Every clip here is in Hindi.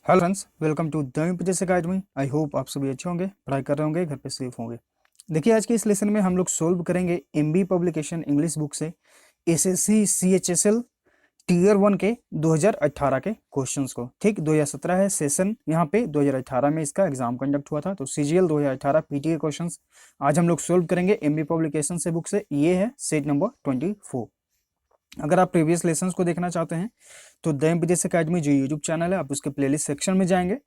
Hello friends, welcome to the MPSC academy. I hope आप सभी अच्छे होंगे, पढ़ाई कर रहे होंगे, घर पे सेफ होंगे। देखिए, आज के इस लेसन में हम लोग सोल्व करेंगे एमबी पब्लिकेशन इंग्लिश बुक से एसएससी सीएचएसएल टीयर 1 के 2018 के क्वेश्चंस को। ठीक, 2017 है सेशन, यहाँ पे 2018 में इसका एग्जाम कंडक्ट हुआ था। तो सीजीएल 2018 पीटी के क्वेश्चंस आज हम लोग सोल्व करेंगे एमबी पब्लिकेशन से बुक से। ये है सेट नंबर 24। अगर आप प्रीवियस लेसन्स को देखना चाहते हैं तो द एमपीएससी अकेडमी जो यूट्यूब चैनल है, आप उसके प्लेलिस्ट सेक्शन में जाएंगे,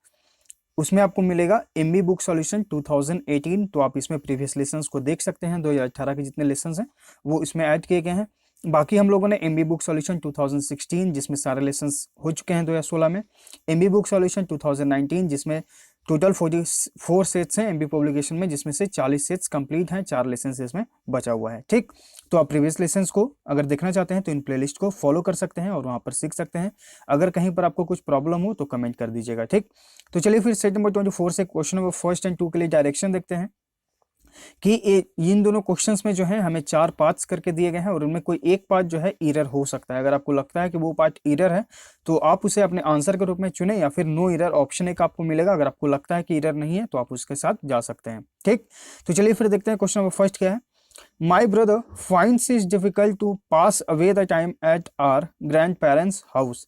उसमें आपको मिलेगा एमबी बुक सॉल्यूशन 2018। तो आप इसमें प्रीवियस लेसन्स को देख सकते हैं। 2018 के जितने लेसन्स हैं वो इसमें ऐड किए गए हैं। बाकी हम लोगों ने एमबी बुक सॉल्यूशन 2016 जिसमें सारे लेसन्स हो चुके हैं 2016 में, एमबी बुक सॉल्यूशन 2019 जिसमें टोटल 44 सेट्स हैं एमबी पब्लिकेशन में, जिसमें से 40 सेट्स कंप्लीट हैं, 4 लेसन इसमें बचा हुआ है। ठीक, तो आप प्रीवियस लेसन्स को अगर देखना चाहते हैं तो इन प्लेलिस्ट को फॉलो कर सकते हैं और वहां पर सीख सकते हैं। अगर कहीं पर आपको कुछ प्रॉब्लम हो तो कमेंट कर दीजिएगा। ठीक, तो चलिए फिर सेट नंबर 24 से क्वेश्चन नंबर फर्स्ट एंड 2 के लिए डायरेक्शन देखते हैं कि इन दोनों क्वेश्चंस में जो है हमें 4 पार्ट्स करके दिए गए हैं और उनमें कोई एक पार्ट जो है एरर हो सकता है। अगर आपको लगता है कि वो पार्ट एरर है तो आप उसे अपने आंसर के रूप में चुने, या फिर नो एरर ऑप्शन एक आपको मिलेगा। अगर आपको लगता है कि एरर नहीं है तो आप उसके साथ जा सकते हैं। ठीक, तो चलिए फिर देखते हैं क्वेश्चन नंबर फर्स्ट क्या है। My brother finds it difficult to pass away the time at our grandparents' house।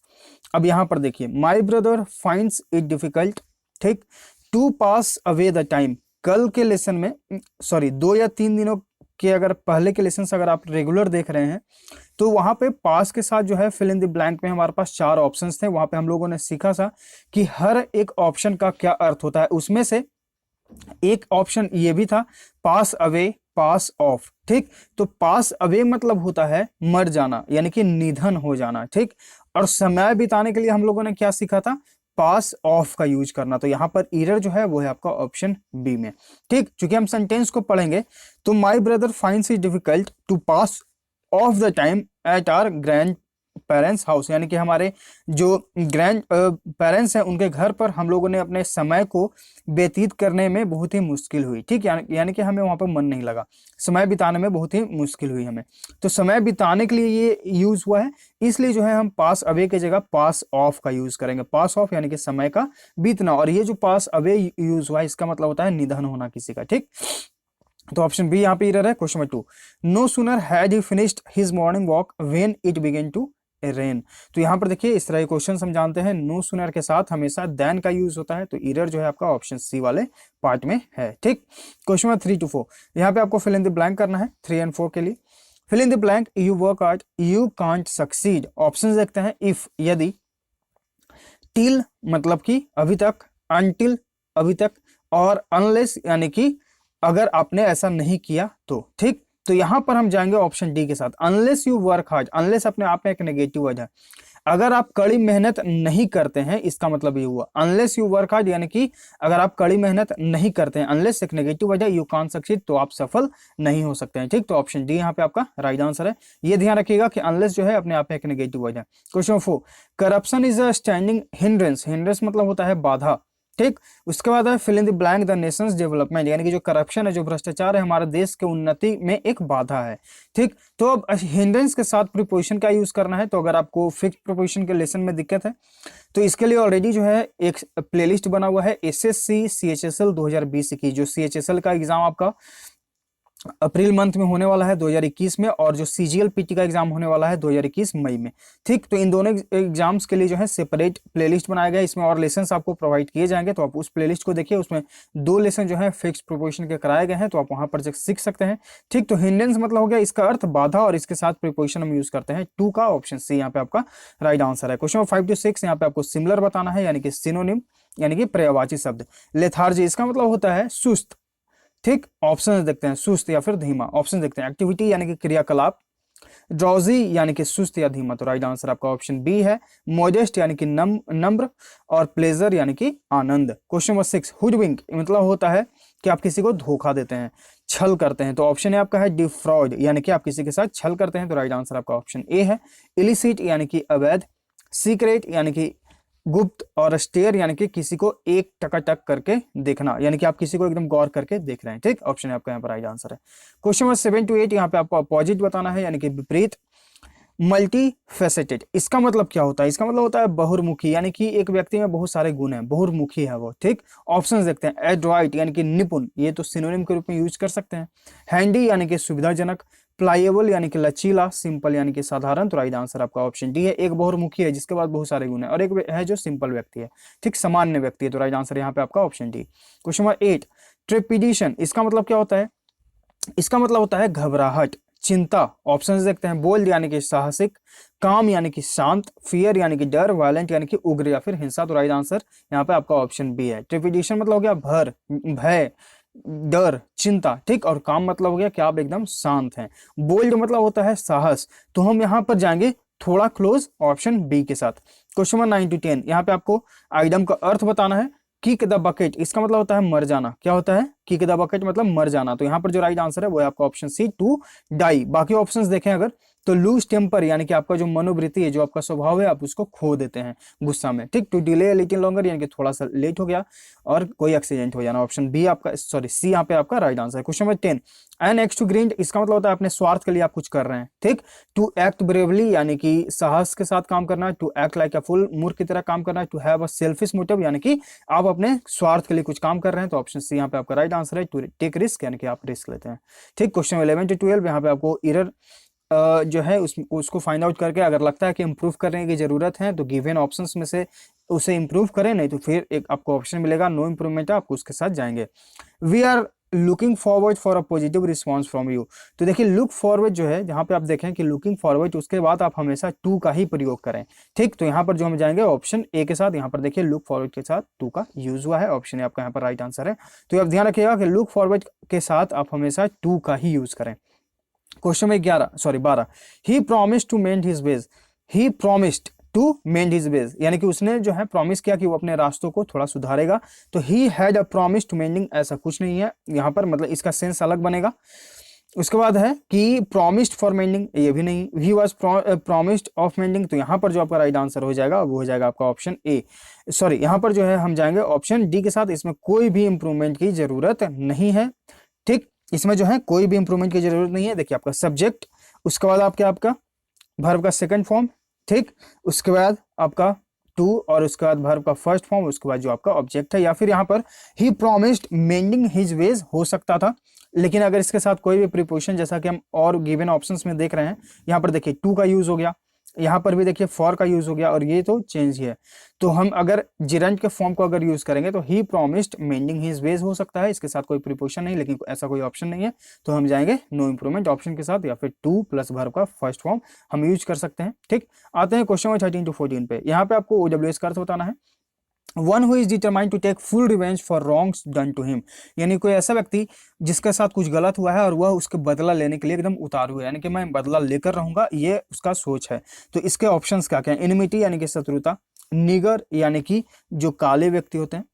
अब यहां पर देखिए, my brother finds it difficult, ठीक, to pass away the time। कल के लेसन में, सॉरी 2 या 3 दिनों के अगर पहले के लेसन अगर आप रेगुलर देख रहे हैं तो वहां पे पास के साथ जो है फिल इन द ब्लैंक में हमारे पास 4 ऑप्शंस थे। वहां पे हम लोगों ने सीखा था कि हर एक ऑप्शन का क्या अर्थ होता है। उसमें से एक ऑप्शन ये भी था पास अवे, पास ऑफ। ठीक, तो पास अवे मतलब होता है मर जाना, यानी कि निधन हो जाना। ठीक, और समय बिताने के लिए हम लोगों ने क्या सीखा था, पास ऑफ का यूज करना। तो यहां पर एरर जो है वो है आपका ऑप्शन बी में। ठीक, चूंकि हम सेंटेंस को पढ़ेंगे तो my brother finds it difficult to pass of the time at our grandparents house, यानी कि हमारे जो ग्रैंड पेरेंट्स हैं उनके घर पर हम लोगों ने अपने समय को व्यतीत करने में बहुत ही मुश्किल हुई। ठीक, यानी कि हमें वहां पर मन नहीं लगा, समय बिताने में बहुत ही मुश्किल हुई हमें। तो समय बिताने के लिए ये यूज हुआ है, इसलिए जो है हम पास अवे की जगह पास ऑफ का यूज करेंगे। पास ऑफ यानी कि समय का बीतना, और ये जो पास अवे यूज हुआ है इसका मतलब होता है निधन होना किसी का। ठीक, तो ऑप्शन बी यहाँ पे एरर है। Question number 2, no sooner had he finished his morning walk when it began to rain. तो यहाँ पर देखिए, इस तरह के क्वेश्चन हम जानते हैं नो सूनर के साथ हमेशा देन का यूज होता है। तो एरर जो है आपका ऑप्शन सी वाले पार्ट में है। ठीक, क्वेश्चन नंबर 3 to 4, यहाँ पे आपको फिल इन द ब्लैंक करना है 3 and 4 के लिए। Fill in the blank, you work hard, you can't succeed. Option देखते हैं, इफ यदि, टिल मतलब कि अभी तक, अनटिल अभी तक, और अनलेस यानी कि अगर आपने ऐसा नहीं किया तो। ठीक, तो यहां पर हम जाएंगे ऑप्शन डी के साथ, unless you work hard. Unless अपने आप में एक नेगेटिव वर्ड है, अगर आप कड़ी मेहनत नहीं करते हैं, इसका मतलब ये हुआ अनलेस यू वर्क हार्ड, यानी कि अगर आप कड़ी मेहनत नहीं करते हैं। अनलेस एक नेगेटिव वर्ड है, यू कांट सक्सीड, तो आप सफल नहीं हो सकते हैं। ठीक, तो ऑप्शन डी यहाँ पे आपका राइट आंसर है। ये ध्यान रखिएगा कि अनलेस जो है अपने आप में एक नेगेटिव वर्ड है। Question 4, corruption is a standing hindrance. Hindrance मतलब होता है बाधा। ठीक, उसके बाद है fill in the blank, the nation's development, यानी कि जो करप्शन है, जो भ्रष्टाचार है, हमारे देश के उन्नति में एक बाधा है। ठीक, तो अब हिंड्रेंस के साथ प्रीपोजिशन का यूज करना है। तो अगर आपको फिक्स प्रीपोजिशन के लेसन में दिक्कत है तो इसके लिए ऑलरेडी जो है एक प्लेलिस्ट बना हुआ है एसएससी सीएचएसएल 2020 की, जो सीएचएसएल का एग्जाम आपका अप्रैल मंथ में होने वाला है 2021 में, और जो सीजीएल पीटी का एग्जाम होने वाला है 2021 मई में। ठीक, तो इन दोनों एग्जाम्स के लिए जो है सेपरेट प्लेलिस्ट बनाया गया है, इसमें और लेसन्स आपको प्रोवाइड किए जाएंगे। तो आप उस प्लेलिस्ट को देखिए, उसमें 2 लेसन जो है फिक्स प्रीपोजिशन के कराए गए हैं, तो आप वहां पर सीख सकते हैं। ठीक, तो हिंड्रेंस मतलब हो गया, इसका अर्थ बाधा, और इसके साथ प्रीपोजिशन हम यूज करते हैं 2 का, ऑप्शन सी यहाँ पे आपका राइट आंसर है। क्वेश्चन 5 to 6, यहाँ पे आपको सिमिलर बताना है, यानी कि सिनोनिम यानी कि पर्यायवाची शब्द। लेथार्जी, इसका मतलब होता है सुस्त। ठीक, ऑप्शन देखते हैं, सुस्त या फिर धीमा। ऑप्शन देखते हैं, एक्टिविटी यानी कि क्रियाकलाप, ड्रॉजी यानी कि सुस्त या धीमा। तो राइट आंसर आपका ऑप्शन बी है। मॉडेस्ट यानी कि नम्र, और प्लेजर यानी कि आनंद। क्वेश्चन नंबर 6, हुडविंक मतलब होता है कि आप किसी को धोखा देते हैं, छल करते हैं। तो ऑप्शन है आपका है डिफ्रॉड, यानी कि आप किसी के साथ छल करते हैं। तो राइट आंसर आपका ऑप्शन ए है। इलिसिट यानी कि अवैध, सीक्रेट यानी कि गुप्त, और स्टेयर यानी कि किसी को एक टकाटक करके देखना, यानी कि आप किसी को एकदम गौर करके देख रहे हैं। ठीक, ऑप्शन है आपका यहाँ पर राइट आंसर है। क्वेश्चन नंबर 7 to 8, यहाँ पे आपको अपोजिट बताना है, यानी कि विपरीत। मल्टी फेसेटेड, इसका मतलब क्या होता है? इसका मतलब होता है बहुमुखी, यानी कि एक व्यक्ति में बहुत सारे गुण हैं, बहुमुखी है वो। ठीक, ऑप्शंस देखते हैं। एडवाइट यानी कि निपुण, ये तो सिनोनिम के रूप में यूज कर सकते हैं। हैंडी यानी कि सुविधाजनक। प्लाइएबल यानी कि लचीला। सिंपल यानी कि साधारण। तो राइट आंसर आपका ऑप्शन डी है। एक बहुमुखी है जिसके पास बहुत सारे गुण है, और एक है जो सिंपल व्यक्ति है, ठीक, सामान्य व्यक्ति है। तो राइट आंसर यहाँ पे आपका ऑप्शन डी। क्वेश्चन नंबर 8, ट्रेपिडिशन, इसका मतलब क्या होता है? इसका मतलब होता है घबराहट, चिंता। ऑप्शंस देखते हैं। बोल्ड यानी कि साहसिक। काम यानी कि शांत। फियर यानी कि डर। वायलेंट यानी कि उग्र या फिर हिंसा। तो राइट आंसर यहाँ पे आपका ऑप्शन बी है। ट्रेपिडेशन मतलब हो गया भय, डर, चिंता। ठीक, और काम मतलब हो गया कि आप एकदम शांत हैं। बोल्ड मतलब होता है साहस। तो हम यहाँ पर जाएंगे थोड़ा क्लोज ऑप्शन बी के साथ। क्वेश्चन नंबर 9 to 10, यहाँ पे आपको आइटम का अर्थ बताना है। किक द बकेट, इसका मतलब होता है मर जाना। क्या होता है? किक द बकेट मतलब मर जाना। तो यहाँ पर जो राइट आंसर है वो है आपका ऑप्शन सी, टू डाई। बाकी ऑप्शंस देखें अगर, तो लूज टेम्पर यानी कि आपका जो मनोवृत्ति है, जो आपका स्वभाव है, आप उसको खो देते हैं गुस्सा में। ठीक, टू डिले लिटिल लॉन्गर यानी कि थोड़ा सा लेट हो गया, और कोई एक्सीडेंट हो जाना। ऑप्शन बी आपका, सॉरी सी यहाँ पे आपका राइट आंसर है। Question number 10, N X to green, इसका मतलब होता है अपने स्वार्थ के लिए आप कुछ कर रहे हैं। ठीक, टू एक्ट ब्रेवली यानी कि साहस के साथ काम करना है। To act like a fool, मूर्ख की तरह काम करना है। To have a selfish motive यानी कि आप अपने स्वार्थ के लिए कुछ काम कर रहे हैं। तो ऑप्शन सी यहाँ पे आपका राइट आंसर है। टू टेक रिस्क यानी कि आप रिस्क लेते हैं। ठीक, क्वेश्चन 11 to 12, यहाँ पे आपको एरर जो है उसको फाइंड आउट करके अगर लगता है कि इंप्रूव करने की जरूरत है तो गिवन ऑप्शंस में से उसे इंप्रूव करें, नहीं तो फिर एक आपको ऑप्शन मिलेगा नो इंप्रूवमेंट, आपको उसके साथ जाएंगे। We are looking forward for a positive response from you. तो देखिए लुक फॉरवर्ड जो है, जहां पे आप देखें कि लुकिंग फॉरवर्ड, उसके बाद आप हमेशा टू का ही प्रयोग करें। ठीक, तो यहाँ पर जो हम जाएंगे ऑप्शन ए के साथ। यहाँ पर देखिए लुक फॉरवर्ड के साथ टू का यूज हुआ है। ऑप्शन ए आपका यहाँ पर राइट आंसर है। तो आप ध्यान रखिएगा कि लुक फॉरवर्ड के साथ आप हमेशा टू का ही यूज करें। क्वेश्चन में 12, he promised to mend his ways. He promised to mend his ways, यानी कि उसने जो है प्रॉमिस किया कि वो अपने रास्तों को थोड़ा सुधारेगा। तो he had a promise to mending, ऐसा कुछ नहीं है यहाँ पर, मतलब इसका सेंस अलग बनेगा। उसके बाद है कि प्रॉमिस्ड फॉर मेंडिंग, ये भी नहीं। He was promised of mending, तो यहाँ पर जो आपका राइट आंसर हो जाएगा वो हो जाएगा आपका ऑप्शन ए। सॉरी, यहाँ पर जो है हम जाएंगे ऑप्शन डी के साथ। इसमें कोई भी इंप्रूवमेंट की जरूरत नहीं है। ठीक, इसमें जो है कोई भी इंप्रूवमेंट की जरूरत नहीं है। देखिए आपका सब्जेक्ट, उसके बाद आपका वर्ब का सेकंड फॉर्म। ठीक, उसके बाद आपका टू, और उसके बाद वर्ब का फर्स्ट फॉर्म, उसके बाद जो आपका ऑब्जेक्ट है। या फिर यहाँ पर he promised mending his veg हो सकता था, लेकिन अगर इसके साथ कोई भी प्रीपोजिशन, जैसा कि हम और गिवन ऑप्शंस में देख रहे हैं, यहाँ पर देखिए टू का यूज हो गया, यहाँ पर भी देखिए फॉर का यूज हो गया, और ये तो चेंज ही है। तो हम अगर जिरंट के फॉर्म को अगर यूज करेंगे तो he promised mending his veg हो सकता है, इसके साथ कोई प्रीपोजिशन नहीं, लेकिन ऐसा कोई ऑप्शन नहीं है। तो हम जाएंगे नो इंप्रूवमेंट ऑप्शन के साथ, या फिर टू प्लस वर्ब का फर्स्ट फॉर्म हम यूज कर सकते हैं। ठीक, आते हैं क्वेश्चन 13 to 14 पे। यहाँ पे आपको OWS का अर्थ बताना है। One who is determined to take full revenge for wrongs done to him, यानी कोई ऐसा व्यक्ति जिसके साथ कुछ गलत हुआ है और वह उसके बदला लेने के लिए एकदम उतारू है, यानी कि मैं बदला लेकर रहूंगा, ये उसका सोच है। तो इसके ऑप्शंस क्या क्या है? इनिमिटी यानी कि शत्रुता। निगर यानी कि जो काले व्यक्ति होते हैं।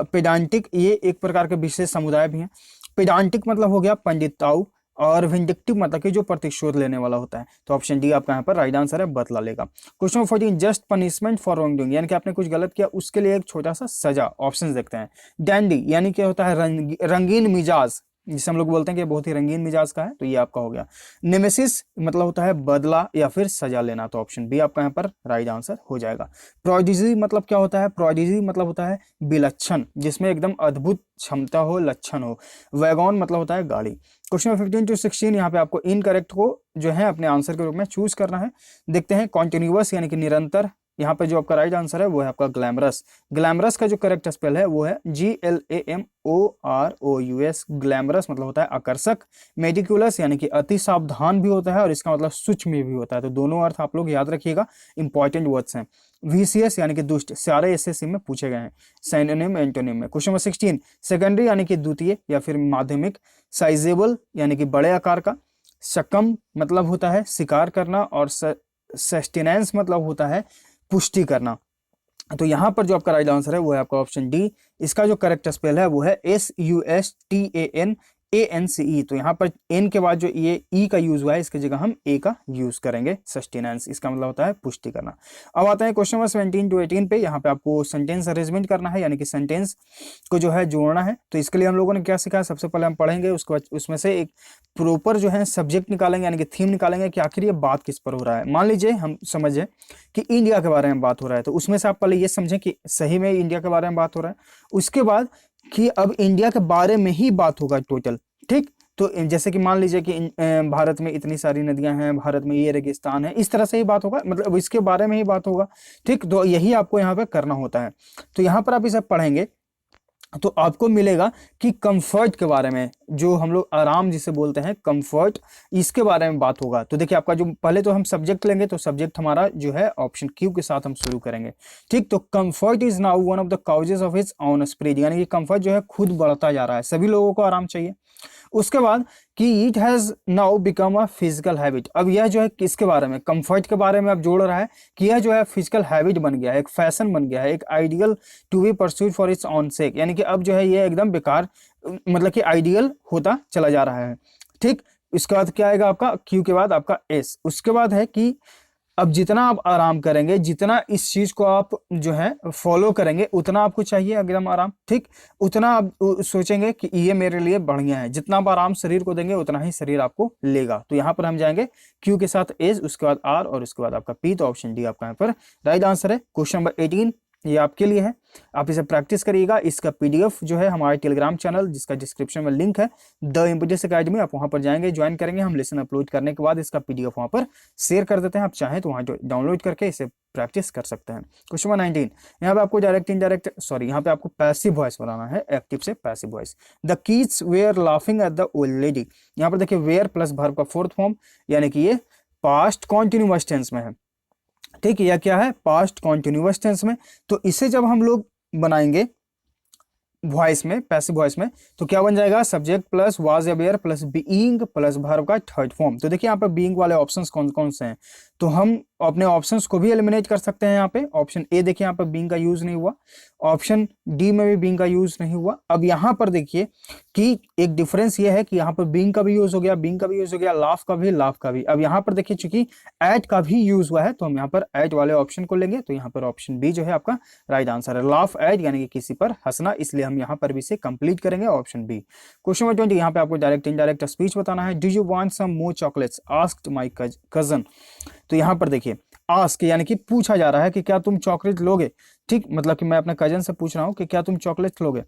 पेडांटिक, ये एक प्रकार के विशेष समुदाय भी हैं। पेडांटिक मतलब हो गया पंडिताऊ, और विंडिक्टिव मतलब कि जो प्रतिशोध लेने वाला होता है। तो ऑप्शन डी आपका यहाँ पर राइट आंसर है, बदला लेगा। Question 14, just punishment for wrong doing, यानी कि आपने कुछ गलत किया उसके लिए एक छोटा सा सजा। ऑप्शंस देखते हैं। डैंडी यानी क्या होता है? रंगीन मिजाज, जिसे हम लोग बोलते हैं कि बहुत ही रंगीन मिजाज का है, तो ये आपका हो गया। नेमेसिस मतलब होता है बदला या फिर सजा लेना, तो ऑप्शन बी आपका यहाँ पर राइट आंसर हो जाएगा। प्रोडिजी मतलब क्या होता है? प्रोडिजी मतलब होता है विलक्षण, जिसमें एकदम अद्भुत क्षमता हो, लक्षण हो। वैगॉन मतलब होता है गाड़ी। क्वेश्चन 15 to 16, यहाँ पे आपको इनकरेक्ट को जो है अपने आंसर के रूप में चूज करना है। देखते हैं। कॉन्टिन्यूअस यानी कि निरंतर, यहाँ पे जो आपका राइट आंसर है वो है आपका ग्लैमरस। ग्लैमरस का जो करेक्ट स्पेल है वो है GLAMOROUS। ग्लैमरस मतलब होता है आकर्षक। मेडिकुलस यानी कि अति सावधान भी होता है, और इसका मतलब सूक्ष्म भी होता है। तो दोनों अर्थ आप लोग याद रखिएगा, इंपॉर्टेंट वर्ड्स हैं। VCS यानी कि दुष्ट, सारे SSC में पूछे गए हैं, साइनोनिम एंटोनिम में। क्वेश्चन नंबर 16, सेकेंडरी यानी कि द्वितीय या फिर माध्यमिक। साइजेबल यानी कि बड़े आकार का। शकम मतलब होता है शिकार करना, और सस्टेनेंस मतलब होता है पुष्टि करना। तो यहाँ पर जो आपका राइट आंसर है वो है आपका ऑप्शन डी। इसका जो करेक्ट स्पेल है वो है SUSTAN ANCE, तो यहाँ पर N के बाद जो ये E का यूज हुआ है इसकी जगह हम A का यूज करेंगे, सस्टेनेंस, इसका मतलब होता है पुष्टि करना। अब आता है क्वेश्चन नंबर 17 to 18 पे, यहाँ पे आपको सेंटेंस अरेंजमेंट करना है, यानी कि सेंटेंस को जो है जोड़ना है। तो इसके लिए हम लोगों ने क्या सीखा है, सबसे पहले हम पढ़ेंगे, उसके बाद उसमें से एक प्रॉपर जो है सब्जेक्ट निकालेंगे, यानी कि थीम निकालेंगे कि आखिर ये बात किस पर हो रहा है। मान लीजिए हम समझे कि इंडिया के बारे में बात हो रहा है, तो उसमें से आप पहले ये समझें कि सही में इंडिया के बारे में बात हो रहा है, उसके बाद कि अब इंडिया के बारे में ही बात होगा टोटल, ठीक। तो जैसे कि मान लीजिए कि भारत में इतनी सारी नदियां हैं, भारत में ये रेगिस्तान है, इस तरह से ही बात होगा, मतलब इसके बारे में ही बात होगा, ठीक। तो यही आपको यहाँ पे करना होता है। तो यहाँ पर आप इसे पढ़ेंगे तो आपको मिलेगा कि कंफर्ट के बारे में, जो हम लोग आराम जिसे बोलते हैं कंफर्ट, इसके बारे में बात होगा। तो देखिए आपका जो पहले तो हम सब्जेक्ट लेंगे, तो सब्जेक्ट हमारा जो है ऑप्शन क्यू के साथ हम शुरू करेंगे, ठीक। तो comfort is now one of the causes of its own spread, यानी कि कंफर्ट जो है खुद बढ़ता जा रहा है, सभी लोगों को आराम चाहिए। उसके बाद कि it has now become a physical habit, अब यह जो है किसके बारे में, कंफर्ट के बारे में अब जोड़ रहा है कि यह जो है फिजिकल हैबिट बन गया है, एक फैशन बन गया है, एक ideal to be pursued for its own sake, यानी कि अब जो है ये एकदम बेकार, मतलब कि आइडियल होता चला जा रहा है, ठीक। इसके बाद क्या आएगा आपका क्यू के बाद आपका एस। उसके बाद है कि अब जितना आप आराम करेंगे, जितना इस चीज को आप जो है फॉलो करेंगे, उतना आपको चाहिए एकदम आराम, ठीक। उतना आप सोचेंगे कि ये मेरे लिए बढ़िया है, जितना आप आराम शरीर को देंगे उतना ही शरीर आपको लेगा। तो यहाँ पर हम जाएंगे क्यू के साथ एज, उसके बाद आर और उसके बाद आपका पी, तो ऑप्शन डी आपका यहाँ पर राइट आंसर है। क्वेश्चन नंबर 18 ये आपके लिए है, आप इसे प्रैक्टिस करिएगा। इसका पीडीएफ जो है हमारे टेलीग्राम चैनल, जिसका डिस्क्रिप्शन में लिंक है, द इम्पीडेंस अकेडमी, आप वहां पर जाएंगे, ज्वाइन करेंगे, हम लेसन अपलोड करने के बाद इसका पीडीएफ वहां पर शेयर कर देते हैं, आप चाहें तो वहां डाउनलोड करके इसे प्रैक्टिस कर सकते हैं। क्वेश्चन नंबर 19, यहाँ पे आपको डायरेक्ट इनडायरेक्ट सॉरी यहाँ पे आपको पैसिव वॉइस बनाना है, एक्टिव से passive voice. The kids where laughing at the old lady, यहाँ पर देखिए वेयर प्लस वर्ब का फोर्थ फॉर्म, यानी कि ये पास्ट कॉन्टिन्यूअस टेंस में है, ठीक है। यह क्या है, पास्ट कॉन्टिन्यूअस टेंस में। तो इसे जब हम लोग बनाएंगे वॉइस में, पैसिव वॉइस में, तो क्या बन जाएगा, सब्जेक्ट प्लस वाज या were plus being plus verb का थर्ड फॉर्म। तो देखिए यहाँ पे बीइंग वाले ऑप्शंस कौन कौन से हैं, तो हम अपने ऑप्शंस को भी एलिमिनेट कर सकते हैं। यहाँ पे ऑप्शन ए देखिए यहाँ पे बीइंग का यूज नहीं हुआ, ऑप्शन डी में भी बीइंग का यूज नहीं हुआ। अब यहाँ पर देखिए कि एक डिफरेंस ये है कि यहाँ पर बीइंग का भी यूज हो गया, बीइंग का भी यूज हो गया, लाफ का भी, लाफ का भी। अब यहाँ पर देखिए चूंकि एट का भी यूज हुआ है, तो हम यहाँ पर एट वाले ऑप्शन को लेंगे, तो यहाँ पर ऑप्शन बी जो है आपका राइट आंसर है, लाफ एट, यानी कि किसी पर हंसना, इसलिए हम यहाँ पर भी इसे कंप्लीट करेंगे, ऑप्शन बी। क्वेश्चन नंबर 20, यहाँ पे आपको डायरेक्ट इनडायरेक्ट स्पीच बताना है। Do you want some more chocolates asked my cousin, तो यहाँ पर देखिए आस्क यानी कि पूछा जा रहा है कि क्या तुम चॉकलेट लोगे, ठीक। मतलब कि मैं अपने कजन से पूछ रहा हूँ कि क्या तुम चॉकलेट लोगे,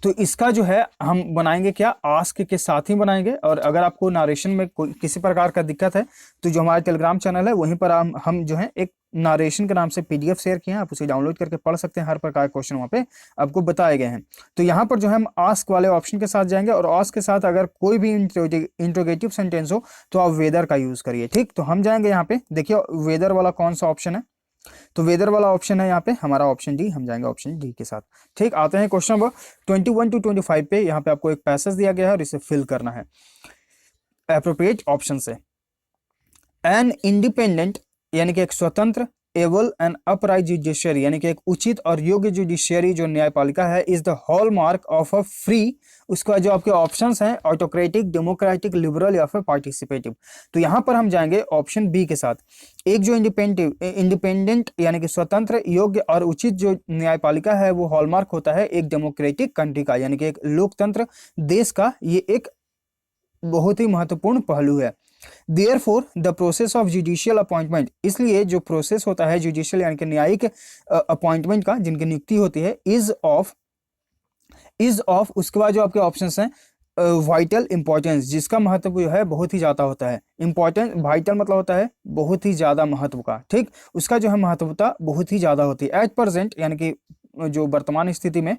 तो इसका जो है हम बनाएंगे क्या, आस्क के साथ ही बनाएंगे। और अगर आपको नारेशन में कोई किसी प्रकार का दिक्कत है, तो जो हमारा टेलीग्राम चैनल है वहीं पर हम जो है एक नारेशन के नाम से पीडीएफ शेयर किए हैं, आप उसे डाउनलोड करके पढ़ सकते हैं, हर प्रकार के क्वेश्चन वहाँ पे आपको बताए गए हैं। तो यहाँ पर जो है हम आस्क वाले ऑप्शन के साथ जाएंगे, और आस्क के साथ अगर कोई भी इंट्रोगेटिव सेंटेंस हो तो आप वेदर का यूज करिए, ठीक। तो हम जाएंगे यहाँ पे, देखिए वेदर वाला कौन सा ऑप्शन है, तो वेदर वाला ऑप्शन है यहाँ पे हमारा ऑप्शन डी, हम जाएंगे ऑप्शन डी के साथ, ठीक। आते हैं क्वेश्चन नंबर 21 to 25 पे, यहाँ पे आपको एक पैसेज दिया गया है और इसे फिल करना है एप्रोप्रिएट ऑप्शन से। एन इंडिपेंडेंट यानी कि एक स्वतंत्र, एबल एंड अपराइट जुडिशियरी यानी कि एक उचित और योग्य जुडिशियरी जो न्यायपालिका है, is the hallmark of a free, उसका जो आपके ऑप्शंस हैं ऑटोक्रेटिक, डेमोक्रेटिक, लिबरल या फिर पार्टिसिपेटिव। तो यहाँ पर हम जाएंगे ऑप्शन बी के साथ, एक जो इंडिपेंडेंट यानी कि स्वतंत्र, योग्य और उचित जो न्यायपालिका है वो हॉलमार्क होता है एक डेमोक्रेटिक कंट्री का, यानी कि एक लोकतंत्र देश का, ये एक बहुत ही महत्वपूर्ण पहलू है। Therefore, the process of judicial appointment, इसलिए जो प्रोसेस होता है जुडिशियल यानी कि न्यायिक अपॉइंटमेंट का, जिनकी नियुक्ति होती है, इज ऑफ उसके बाद जो आपके ऑप्शंस हैं वाइटल इंपॉर्टेंस, जिसका महत्व जो है बहुत ही ज्यादा होता है। इंपॉर्टेंट, वाइटल मतलब होता है बहुत ही ज्यादा महत्व का, ठीक। उसका जो है महत्वता बहुत ही ज्यादा होती है। एट प्रेजेंट यानी कि जो वर्तमान स्थिति में,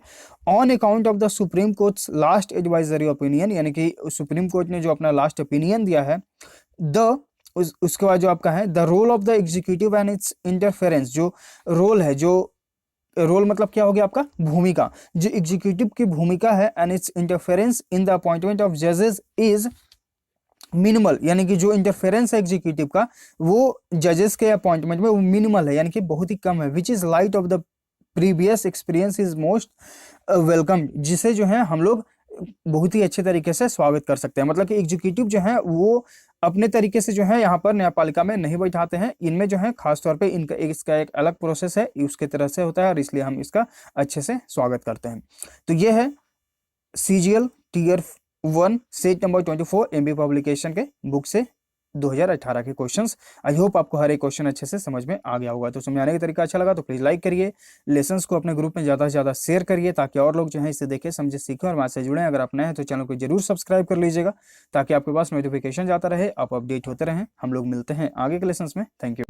on account of the supreme courts last advisory opinion, यानी कि सुप्रीम कोर्ट ने जो अपना लास्ट ओपिनियन दिया है, उसके बाद जो आपका है the role of the executive and its interference, जो रोल है, जो रोल मतलब क्या हो गया आपका भूमिका, जो एग्जीक्यूटिव की भूमिका है, and its interference in the appointment of जजेस इज मिनिमल, यानी कि जो इंटरफेरेंस है एग्जीक्यूटिव का वो जजेस के अपॉइंटमेंट में वो मिनिमल है, यानी कि बहुत ही कम है। Which is light of the previous experience is most welcome, जिसे जो है हम लोग बहुत ही अच्छे तरीके से स्वागत कर सकते हैं। मतलब कि एग्जीक्यूटिव जो है वो अपने तरीके से जो है यहाँ पर न्यायपालिका में नहीं बैठाते हैं। इनमें जो है खासतौर पे इनका इसका एक अलग प्रोसेस है, उसके तरह से होता है और इसलिए हम इसका अच्छे से स्वागत करते हैं। तो ये है CGL tier 1 set number 24 MB publication के बुक से 2018 के क्वेश्चंस। आई होप आपको हर एक क्वेश्चन अच्छे से समझ में आ गया होगा। तो समझाने का तरीका अच्छा लगा तो प्लीज लाइक करिए, लेसन्स को अपने ग्रुप में ज़्यादा से ज़्यादा शेयर करिए ताकि और लोग जो है इसे देखें, समझे, सीखें और बात से जुड़ें। अगर आप नए हैं तो चैनल को जरूर सब्सक्राइब कर लीजिएगा ताकि आपके पास नोटिफिकेशन जाता रहे, आप अपडेट होते रहें। हम लोग मिलते हैं आगे के लेसन्स में। Thank you.